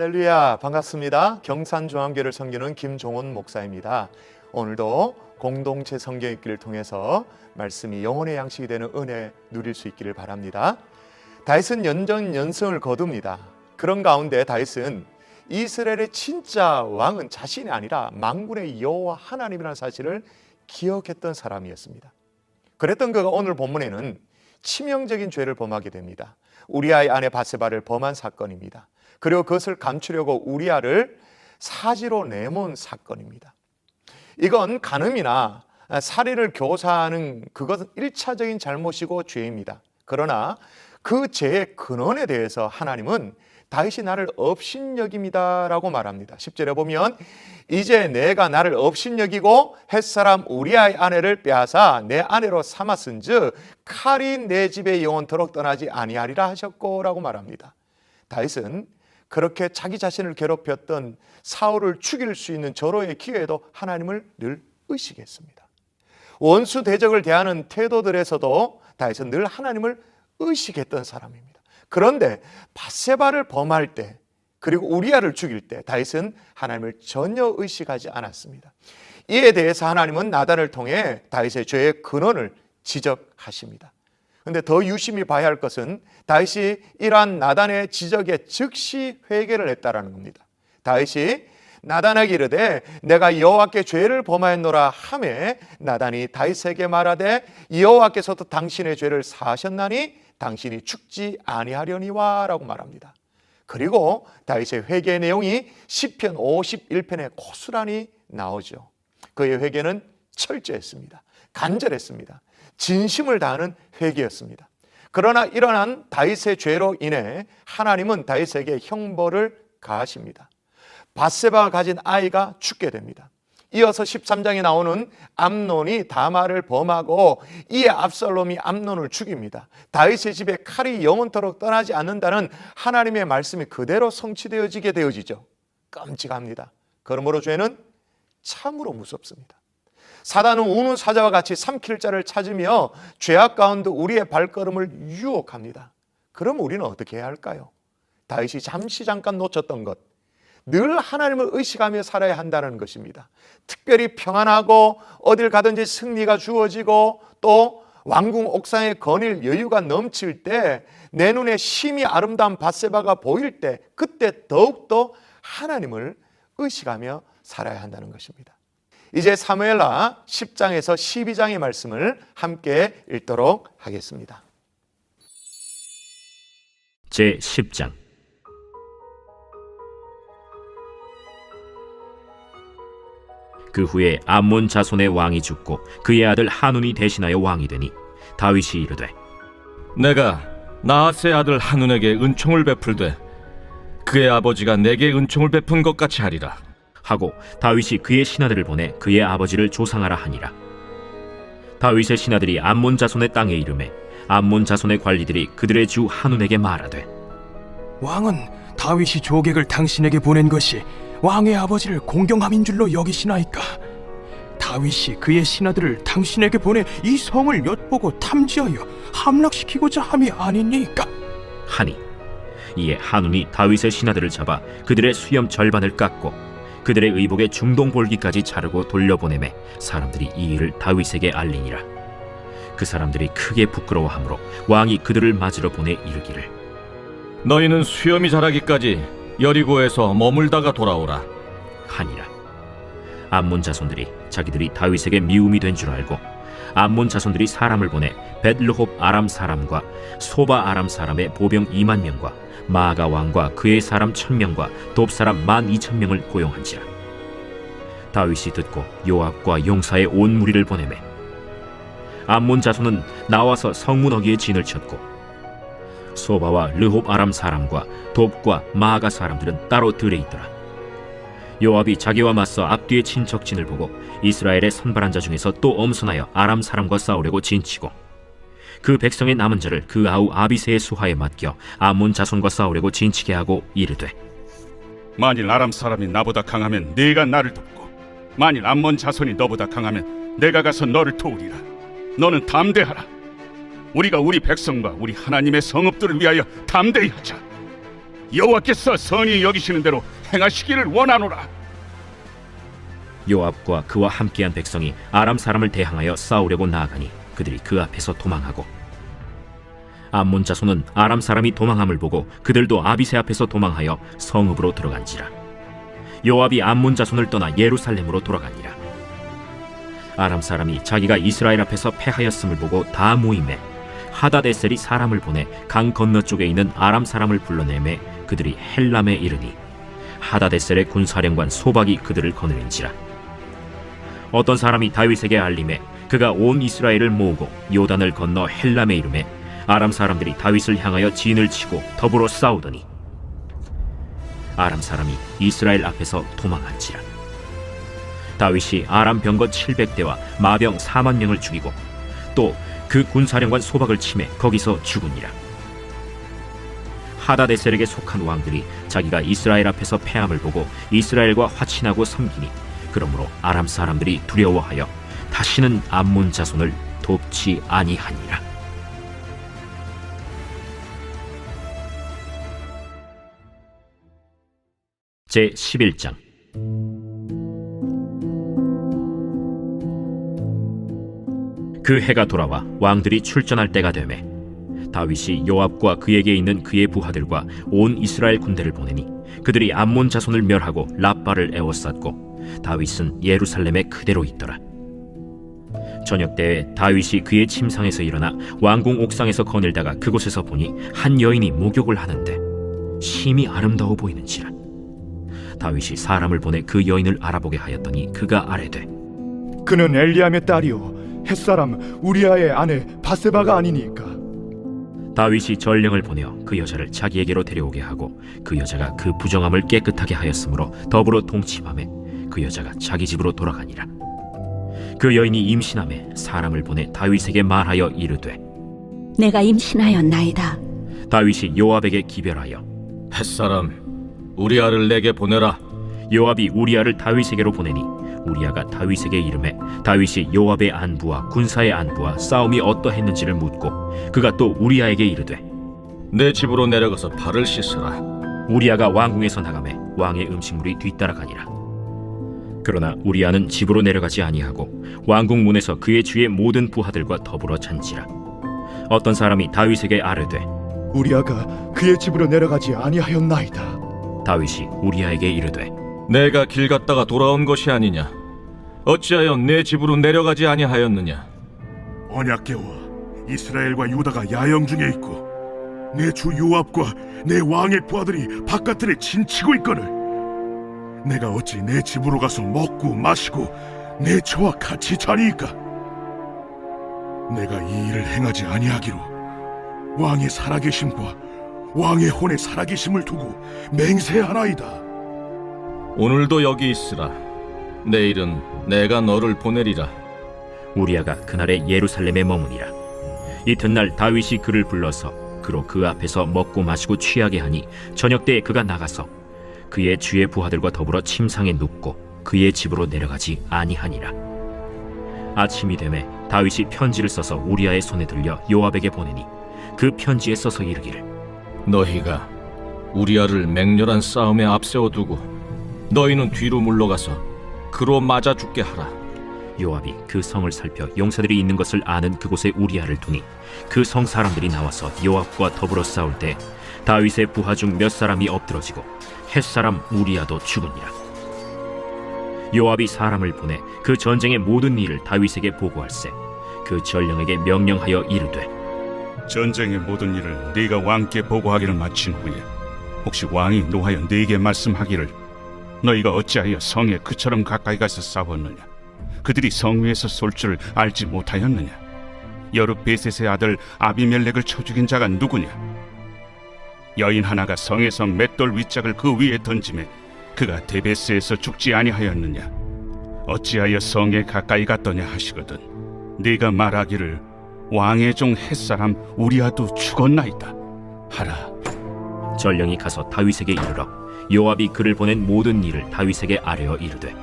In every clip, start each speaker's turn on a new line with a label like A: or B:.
A: 할렐루야, 반갑습니다. 경산중앙교회를 섬기는 김종훈 목사입니다. 오늘도 공동체 성경 읽기를 통해서 말씀이 영혼의 양식이 되는 은혜 누릴 수 있기를 바랍니다. 다윗은 연전연승을 거둡니다. 그런 가운데 다윗은 이스라엘의 진짜 왕은 자신이 아니라 만군의 여호와 하나님이라는 사실을 기억했던 사람이었습니다. 그랬던 그가 오늘 본문에는 치명적인 죄를 범하게 됩니다. 우리아의 아내 바세바를 범한 사건입니다. 그리고 그것을 감추려고 우리아를 사지로 내몬 사건입니다. 이건 간음이나 살인을 교사하는 그것은 1차적인 잘못이고 죄입니다. 그러나 그 죄의 근원에 대해서 하나님은 다윗이 나를 업신여깁니다라고 말합니다. 10절에 보면 이제 내가 나를 업신여기고 햇사람 우리아의 아내를 빼앗아 내 아내로 삼았은즉 칼이 내 집에 영원토록 떠나지 아니하리라 하셨고 라고 말합니다. 다윗은 그렇게 자기 자신을 괴롭혔던 사울을 죽일 수 있는 절호의 기회에도 하나님을 늘 의식했습니다. 원수 대적을 대하는 태도들에서도 다윗은 늘 하나님을 의식했던 사람입니다. 그런데 바세바를 범할 때 그리고 우리아를 죽일 때 다윗은 하나님을 전혀 의식하지 않았습니다. 이에 대해서 하나님은 나단을 통해 다윗의 죄의 근원을 지적하십니다. 그런데 더 유심히 봐야 할 것은 다윗이 이러한 나단의 지적에 즉시 회개를 했다라는 겁니다. 다윗이 나단에게 이르되 내가 여호와께 죄를 범하였노라 하매 나단이 다윗에게 말하되 여호와께서도 당신의 죄를 사하셨나니 당신이 죽지 아니하려니와 라고 말합니다. 그리고 다윗의 회개의 내용이 시편 51편에 고스란히 나오죠. 그의 회개는 철저했습니다. 간절했습니다. 진심을 다하는 회개였습니다. 그러나 일어난 다윗의 죄로 인해 하나님은 다윗에게 형벌을 가하십니다. 바세바가 가진 아이가 죽게 됩니다. 이어서 13장에 나오는 암논이 다말을 범하고 이에 압살롬이 암논을 죽입니다. 다윗의 집에 칼이 영원토록 떠나지 않는다는 하나님의 말씀이 그대로 성취되어지게 되어지죠. 끔찍합니다. 그러므로 죄는 참으로 무섭습니다. 사단은 우는 사자와 같이 삼킬 자를 찾으며 죄악 가운데 우리의 발걸음을 유혹합니다. 그럼 우리는 어떻게 해야 할까요? 다윗이 잠깐 놓쳤던 것, 늘 하나님을 의식하며 살아야 한다는 것입니다. 특별히 평안하고 어딜 가든지 승리가 주어지고 또 왕궁 옥상에 거닐 여유가 넘칠 때 내 눈에 심히 아름다운 바세바가 보일 때 그때 더욱더 하나님을 의식하며 살아야 한다는 것입니다. 이제 사무엘하 10장에서 12장의 말씀을 함께 읽도록 하겠습니다.
B: 제 10장. 그 후에 암몬 자손의 왕이 죽고 그의 아들 한운이 대신하여 왕이 되니 다윗이 이르되
C: 내가 나앗의 아들 한운에게 은총을 베풀되 그의 아버지가 내게 은총을 베푼 것 같이 하리라
B: 하고 다윗이 그의 신하들을 보내 그의 아버지를 조상하라 하니라. 다윗의 신하들이 암몬 자손의 땅에 이르매 암몬 자손의 관리들이 그들의 주 한운에게 말하되
D: 왕은 다윗이 조객을 당신에게 보낸 것이 왕의 아버지를 공경함인 줄로 여기시나이까? 다윗이 그의 신하들을 당신에게 보내 이 성을 엿보고 탐지하여 함락시키고자 함이 아니니까?
B: 하니 이에 한운이 다윗의 신하들을 잡아 그들의 수염 절반을 깎고 그들의 의복의 중동볼기까지 자르고 돌려보내매 사람들이 이 일을 다윗에게 알리니라. 그 사람들이 크게 부끄러워하므로 왕이 그들을 맞으러 보내 이르기를
C: 너희는 수염이 자라기까지 여리고에서 머물다가 돌아오라
B: 하니라. 암몬 자손들이 자기들이 다윗에게 미움이 된 줄 알고 암몬 자손들이 사람을 보내 벳르홉 아람 사람과 소바 아람 사람의 보병 2만 명과 마아가 왕과 그의 사람 1000명과 돕 사람 12,000명을 고용한지라. 다윗이 듣고 요압과 용사의 온 무리를 보내매 암몬 자손은 나와서 성문 어귀에 진을 쳤고 소바와 르홉 아람 사람과 돕과 마아가 사람들은 따로 들에 있더라. 요압이 자기와 맞서 앞뒤의 친척진을 보고 이스라엘의 선발한 자 중에서 또 엄선하여 아람 사람과 싸우려고 진치고 그 백성의 남은 자를 그 아우 아비새의 수하에 맡겨 암몬 자손과 싸우려고 진치게 하고 이르되
E: 만일 아람 사람이 나보다 강하면 네가 나를 돕고 만일 암몬 자손이 너보다 강하면 내가 가서 너를 도우리라. 너는 담대하라. 우리가 우리 백성과 우리 하나님의 성읍들을 위하여 담대히 하자. 여호와께서 선히 여기시는 대로 행하시기를 원하노라.
B: 요압과 그와 함께한 백성이 아람 사람을 대항하여 싸우려고 나아가니 그들이 그 앞에서 도망하고, 암몬 자손은 아람 사람이 도망함을 보고 그들도 아비새 앞에서 도망하여 성읍으로 들어간지라. 요압이 암몬 자손을 떠나 예루살렘으로 돌아가니라. 아람 사람이 자기가 이스라엘 앞에서 패하였음을 보고 다 모임에 하다데셀이 사람을 보내 강 건너쪽에 있는 아람 사람을 불러내매 그들이 헬람에 이르니 하다데셀의 군사령관 소박이 그들을 거느린지라. 어떤 사람이 다윗에게 알림해 그가 온 이스라엘을 모으고 요단을 건너 헬람에 이르매 아람 사람들이 다윗을 향하여 진을 치고 더불어 싸우더니 아람 사람이 이스라엘 앞에서 도망한지라. 다윗이 아람 병거 700대와 마병 4만 명을 죽이고 또 그 군사령관 소박을 치매 거기서 죽으니라. 하다데셀에게 속한 왕들이 자기가 이스라엘 앞에서 패함을 보고 이스라엘과 화친하고 섬기니 그러므로 아람 사람들이 두려워하여 다시는 암몬 자손을 돕지 아니하니라. 제 11장. 그 해가 돌아와 왕들이 출전할 때가 되매 다윗이 요압과 그에게 있는 그의 부하들과 온 이스라엘 군대를 보내니 그들이 암몬 자손을 멸하고 라빠를 에워쌌고 다윗은 예루살렘에 그대로 있더라. 저녁 때에 다윗이 그의 침상에서 일어나 왕궁 옥상에서 거닐다가 그곳에서 보니 한 여인이 목욕을 하는데 심히 아름다워 보이는지라. 다윗이 사람을 보내 그 여인을 알아보게 하였더니 그가 아뢰되
F: 그는 엘리암의 딸이요 햇사람 우리아의 아내 바세바가 아니니까.
B: 다윗이 전령을 보내어 그 여자를 자기에게로 데려오게 하고 그 여자가 그 부정함을 깨끗하게 하였으므로 더불어 동침하매 그 여자가 자기 집으로 돌아가니라. 그 여인이 임신하매 사람을 보내 다윗에게 말하여 이르되
G: 내가 임신하였나이다.
B: 다윗이 요압에게 기별하여
C: 햇사람 우리아를 내게 보내라.
B: 요압이 우리아를 다윗에게로 보내니 우리아가 다윗에게 이르매 다윗이 요압의 안부와 군사의 안부와 싸움이 어떠했는지를 묻고 그가 또 우리아에게 이르되
C: 내 집으로 내려가서 발을 씻으라.
B: 우리아가 왕궁에서 나가매 왕의 음식물이 뒤따라가니라. 그러나 우리아는 집으로 내려가지 아니하고 왕궁 문에서 그의 주의 모든 부하들과 더불어 잔지라. 어떤 사람이 다윗에게 아뢰되
F: 우리아가 그의 집으로 내려가지 아니하였나이다.
B: 다윗이 우리아에게 이르되
C: 내가 길 갔다가 돌아온 것이 아니냐? 어찌하여 내 집으로 내려가지 아니하였느냐?
H: 언약궤와 이스라엘과 유다가 야영 중에 있고 내 주 요압과 내 왕의 부하들이 바깥들에 진치고 있거늘 내가 어찌 내 집으로 가서 먹고 마시고 내 처와 같이 자리이까? 내가 이 일을 행하지 아니하기로 왕의 살아계심과 왕의 혼의 살아계심을 두고 맹세하나이다.
C: 오늘도 여기 있으라. 내일은 내가 너를 보내리라.
B: 우리아가 그날에 예루살렘에 머무니라. 이튿날 다윗이 그를 불러서 그로 그 앞에서 먹고 마시고 취하게 하니 저녁 때에 그가 나가서 그의 주의 부하들과 더불어 침상에 눕고 그의 집으로 내려가지 아니하니라. 아침이 되매 다윗이 편지를 써서 우리아의 손에 들려 요압에게 보내니 그 편지에 써서 이르기를
C: 너희가 우리아를 맹렬한 싸움에 앞세워두고 너희는 뒤로 물러가서 그로 맞아 죽게 하라.
B: 요압이 그 성을 살펴 용사들이 있는 것을 아는 그곳에 우리아를 두니 그 성 사람들이 나와서 요압과 더불어 싸울 때 다윗의 부하 중 몇 사람이 엎드러지고 햇사람 우리아도 죽으니라. 요압이 사람을 보내 그 전쟁의 모든 일을 다윗에게 보고할세 그 전령에게 명령하여 이르되
E: 전쟁의 모든 일을 네가 왕께 보고하기를 마친 후에 혹시 왕이 노하여 네게 말씀하기를 너희가 어찌하여 성에 그처럼 가까이 가서 싸웠느냐? 그들이 성 위에서 쏠 줄 알지 못하였느냐? 여룻베셋의 아들 아비멜렉을 쳐 죽인 자가 누구냐? 여인 하나가 성에서 맷돌 윗짝을 그 위에 던지매 그가 데베스에서 죽지 아니하였느냐? 어찌하여 성에 가까이 갔더냐 하시거든 네가 말하기를 왕의 종 햇사람 우리아도 죽었나이다 하라.
B: 전령이 가서 다윗에게 이르러 요압이 그를 보낸 모든 일을 다윗에게 아뢰어 이르되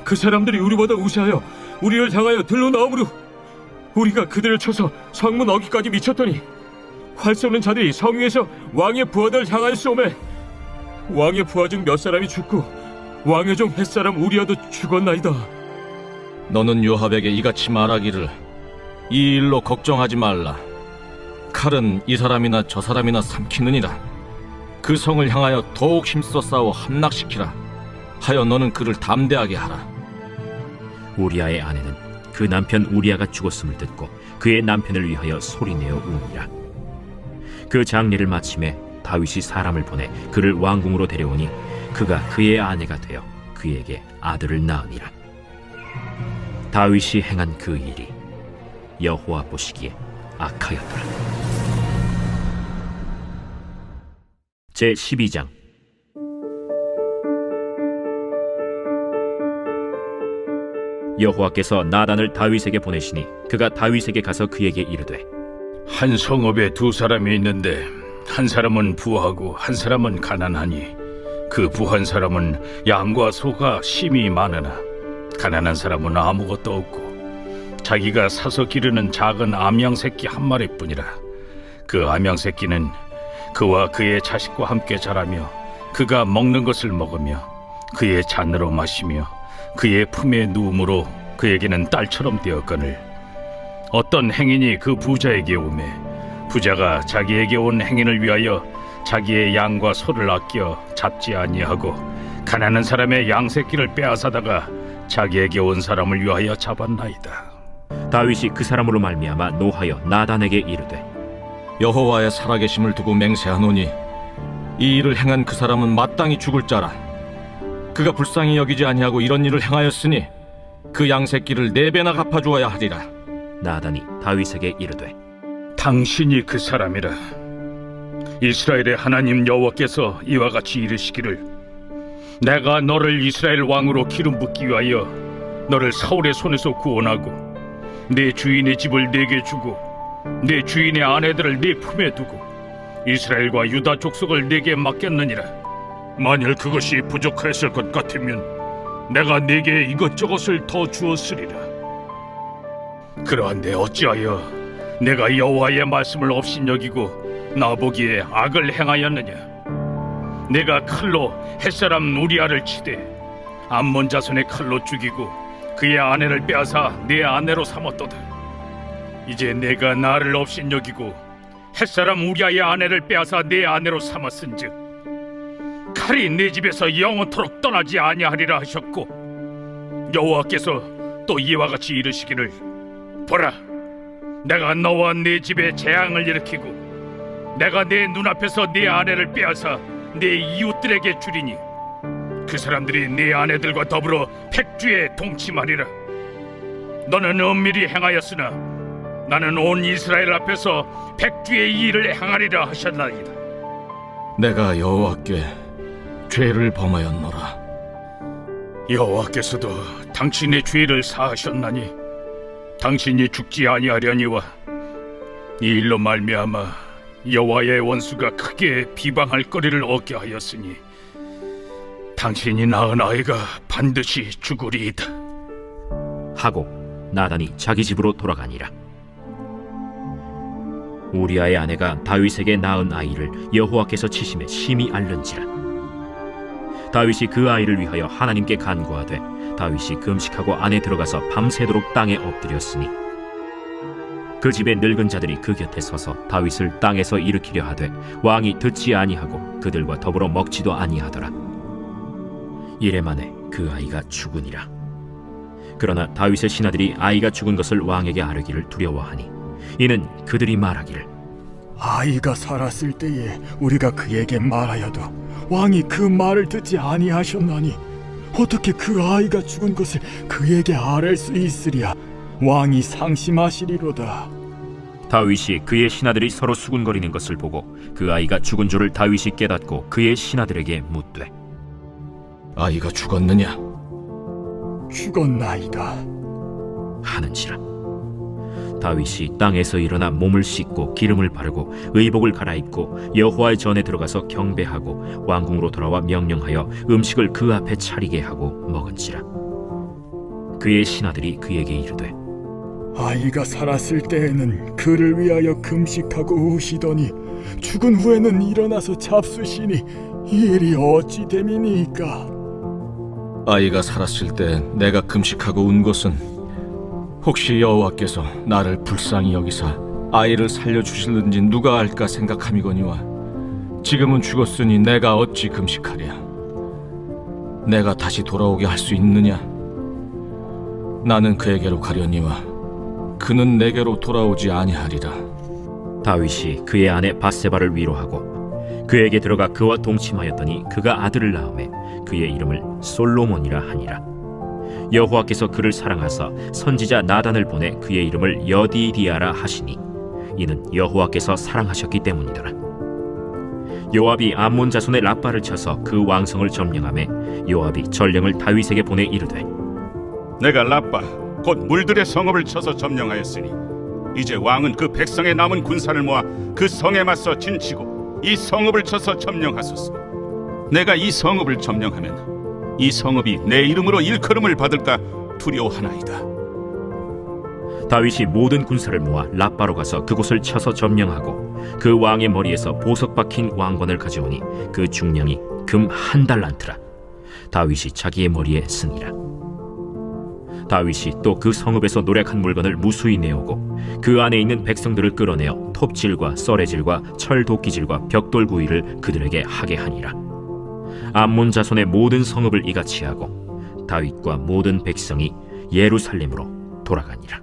D: 그 사람들이 우리보다 우세하여 우리를 향하여 들러 나오므로 우리가 그들을 쳐서 성문 어귀까지 미쳤더니 활 쏘는 자들이 성 위에서 왕의 부하들을 향하여 쏘매
C: 왕의 부하 중 몇 사람이 죽고 왕의 종 햇사람 우리아도 죽었나이다. 너는 요압에게 이같이 말하기를 이 일로 걱정하지 말라. 칼은 이 사람이나 저 사람이나 삼키느니라. 그 성을 향하여 더욱 힘써 싸워 함락시키라. 하여 너는 그를 담대하게 하라.
B: 우리아의 아내는 그 남편 우리아가 죽었음을 듣고 그의 남편을 위하여 소리내어 우니라. 그 장례를 마침에 다윗이 사람을 보내 그를 왕궁으로 데려오니 그가 그의 아내가 되어 그에게 아들을 낳으니라. 다윗이 행한 그 일이 여호와 보시기에 악하였더라. 제 12장. 여호와께서 나단을 다윗에게 보내시니 그가 다윗에게 가서 그에게 이르되
I: 한 성읍에 두 사람이 있는데 한 사람은 부하고 한 사람은 가난하니 그 부한 사람은 양과 소가 심히 많으나 가난한 사람은 아무것도 없고 자기가 사서 기르는 작은 암양 새끼 한 마리뿐이라. 그 암양 새끼는 그와 그의 자식과 함께 자라며 그가 먹는 것을 먹으며 그의 잔으로 마시며 그의 품에 누움으로 그에게는 딸처럼 되었거늘 어떤 행인이 그 부자에게 오매 부자가 자기에게 온 행인을 위하여 자기의 양과 소를 아껴 잡지 아니하고 가난한 사람의 양 새끼를 빼앗아다가 자기에게 온 사람을 위하여 잡았나이다.
B: 다윗이 그 사람으로 말미암아 노하여 나단에게 이르되
C: 여호와의 살아계심을 두고 맹세하노니 이 일을 행한 그 사람은 마땅히 죽을 자라. 그가 불쌍히 여기지 아니하고 이런 일을 행하였으니 그 양 새끼를 4배나 갚아주어야 하리라.
B: 나단이 다윗에게 이르되
I: 당신이 그 사람이라. 이스라엘의 하나님 여호와께서 이와 같이 이르시기를 내가 너를 이스라엘 왕으로 기름 붓기 위하여 너를 사울의 손에서 구원하고 내 주인의 집을 내게 주고 내 주인의 아내들을 네 품에 두고 이스라엘과 유다 족속을 내게 맡겼느니라. 만일 그것이 부족하였을 것 같으면 내가 네게 이것저것을 더 주었으리라. 그러한데 어찌하여 내가 여호와의 말씀을 업신여기고 나보기에 악을 행하였느냐. 내가 칼로 햇사람 우리아를 치되 암몬 자손의 칼로 죽이고 그의 아내를 빼앗아 내 아내로 삼았도다. 이제 내가 나를 업신여기고 햇사람 우리아의 아내를 빼앗아 내 아내로 삼았은즉 칼이 내 집에서 영원토록 떠나지 아니하리라 하셨고 여호와께서 또 이와 같이 이르시기를 보라 내가 너와 네 집에 재앙을 일으키고 내가 내 눈앞에서 네 아내를 빼앗아 내 이웃들에게 주리니 그 사람들이 네 아내들과 더불어 백주에 동침하리라. 너는 은밀히 행하였으나 나는 온 이스라엘 앞에서 백주의 일을 행하리라 하셨나이다.
C: 내가 여호와께 죄를 범하였노라.
I: 여호와께서도 당신의 죄를 사하셨나니 당신이 죽지 아니하려니와 이 일로 말미암아 여호와의 원수가 크게 비방할 거리를 얻게 하였으니 당신이 낳은 아이가 반드시 죽으리이다.
B: 하고 나단이 자기 집으로 돌아가니라. 우리아의 아내가 다윗에게 낳은 아이를 여호와께서 치심에 심히 앓는지라. 다윗이 그 아이를 위하여 하나님께 간구하되 다윗이 금식하고 안에 들어가서 밤새도록 땅에 엎드렸으니 그 집의 늙은 자들이 그 곁에 서서 다윗을 땅에서 일으키려 하되 왕이 듣지 아니하고 그들과 더불어 먹지도 아니하더라. 이래 만에 그 아이가 죽으니라. 그러나 다윗의 신하들이 아이가 죽은 것을 왕에게 아뢰기를 두려워하니 이는 그들이 말하기를
F: 아이가 살았을 때에 우리가 그에게 말하여도 왕이 그 말을 듣지 아니하셨나니 어떻게 그 아이가 죽은 것을 그에게 아뢰 수 있으랴. 왕이 상심하시리로다.
B: 다윗이 그의 신하들이 서로 수군거리는 것을 보고 그 아이가 죽은 줄을 다윗이 깨닫고 그의 신하들에게 묻되
C: 아이가 죽었느냐?
F: 죽었나이다
B: 하는지라. 다윗이 땅에서 일어나 몸을 씻고 기름을 바르고 의복을 갈아입고 여호와의 전에 들어가서 경배하고 왕궁으로 돌아와 명령하여 음식을 그 앞에 차리게 하고 먹은지라. 그의 신하들이 그에게 이르되
F: 아이가 살았을 때에는 그를 위하여 금식하고 우시더니 죽은 후에는 일어나서 잡수시니 이 일이 어찌 됨이니까?
C: 아이가 살았을 때 내가 금식하고 운 것은 혹시 여호와께서 나를 불쌍히 여기사 아이를 살려주실는지 누가 알까 생각함이거니와 지금은 죽었으니 내가 어찌 금식하랴? 내가 다시 돌아오게 할 수 있느냐? 나는 그에게로 가려니와 그는 내게로 돌아오지 아니하리라.
B: 다윗이 그의 아내 바세바를 위로하고 그에게 들어가 그와 동침하였더니 그가 아들을 낳음에 그의 이름을 솔로몬이라 하니라. 여호와께서 그를 사랑하사 선지자 나단을 보내 그의 이름을 여디디아라 하시니 이는 여호와께서 사랑하셨기 때문이더라. 요압이 암몬 자손의 라빠를 쳐서 그 왕성을 점령하매 요압이 전령을 다윗에게 보내 이르되
E: 내가 라빠 곧 물들의 성읍을 쳐서 점령하였으니 이제 왕은 그 백성의 남은 군사를 모아 그 성에 맞서 진치고 이 성읍을 쳐서 점령하소서. 내가 이 성읍을 점령하면 이 성읍이 내 이름으로 일컬음을 받을까 두려워하나이다.
B: 다윗이 모든 군사를 모아 라빠로 가서 그곳을 쳐서 점령하고 그 왕의 머리에서 보석 박힌 왕관을 가져오니 그 중량이 금 1달란트라. 다윗이 자기의 머리에 쓰니라. 다윗이 또 그 성읍에서 노략한 물건을 무수히 내오고 그 안에 있는 백성들을 끌어내어 톱질과 썰애질과 철도끼질과 벽돌구이를 그들에게 하게 하니라. 암몬 자손의 모든 성읍을 이같이 하고 다윗과 모든 백성이 예루살렘으로 돌아가니라.